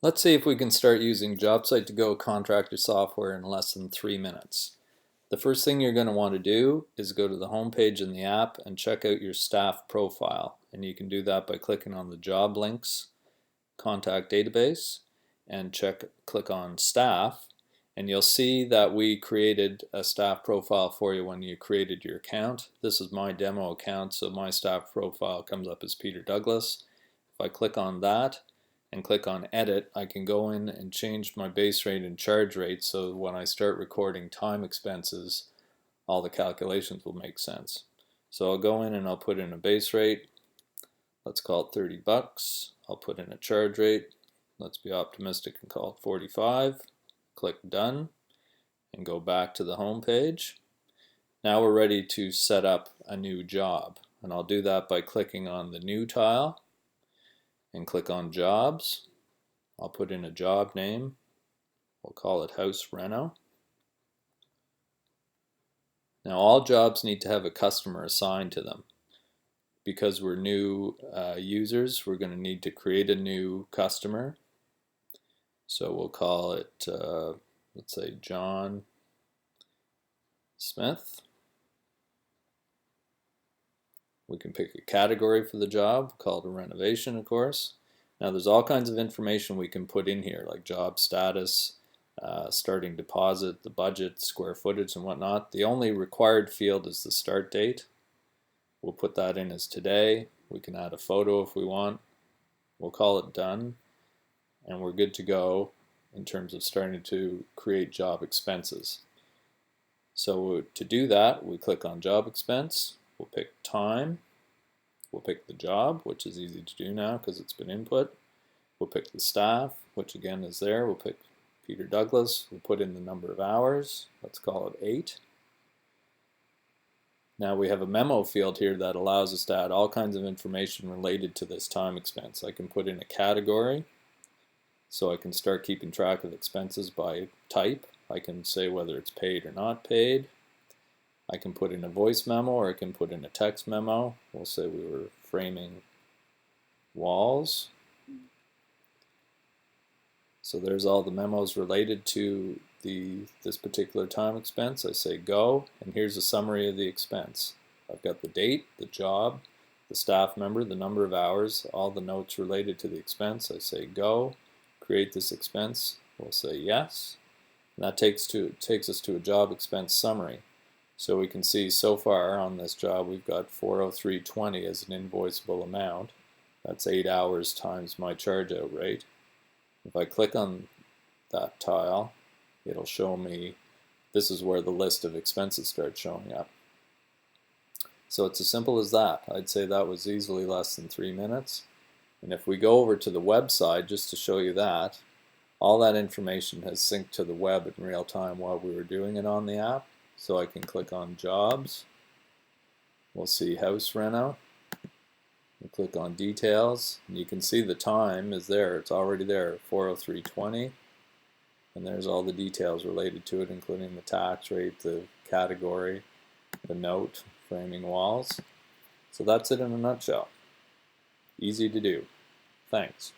Let's see if we can start using JobSite To Go contractor software in less than 3 minutes. The first thing you're going to want to do is go to the home page in the app and check out your staff profile. And you can do that by clicking on the job links contact database and click on staff, and you'll see that we created a staff profile for you when you created your account. This is my demo account, so my staff profile comes up as Peter Douglas. If I click on that and click on edit, I can go in and change my base rate and charge rate, so when I start recording time expenses, all the calculations will make sense. So I'll go in and I'll put in a base rate. Let's call it 30 bucks. I'll put in a charge rate. Let's be optimistic and call it 45. Click done and go back to the home page. Now we're ready to set up a new job, and I'll do that by clicking on the new tile and click on jobs. I'll put in a job name. We'll call it house reno. Now all jobs need to have a customer assigned to them. Because we're new users, we're going to need to create a new customer. So we'll call it, let's say, John Smith. We can pick a category for the job, call it a renovation, of course. Now there's all kinds of information we can put in here, like job status, starting deposit, the budget, square footage, and whatnot. The only required field is the start date. We'll put that in as today. We can add a photo if we want. We'll call it done, and we're good to go in terms of starting to create job expenses. So to do that, we click on job expense. We'll pick time. We'll pick the job, which is easy to do now because it's been input. We'll pick the staff, which again is there. We'll pick Peter Douglas. We'll put in the number of hours. Let's call it 8. Now we have a memo field here that allows us to add all kinds of information related to this time expense. I can put in a category, so I can start keeping track of expenses by type. I can say whether it's paid or not paid. I can put in a voice memo, or I can put in a text memo. We'll say we were framing walls. So there's all the memos related to this particular time expense. I say go, and here's a summary of the expense. I've got the date, the job, the staff member, the number of hours, all the notes related to the expense. I say go, create this expense. We'll say yes, and that takes us to a job expense summary. So we can see so far on this job we've got $403.20 as an invoiceable amount. That's 8 hours times my charge out rate. If I click on that tile, it'll show me, this is where the list of expenses starts showing up. So it's as simple as that. I'd say that was easily less than 3 minutes. And if we go over to the website, just to show you that, all that information has synced to the web in real time while we were doing it on the app. So I can click on jobs. We'll see house reno. We'll click on details, and you can see the time is there. It's already there, 403.20. And there's all the details related to it, including the tax rate, the category, the note, framing walls. So that's it in a nutshell. Easy to do. Thanks.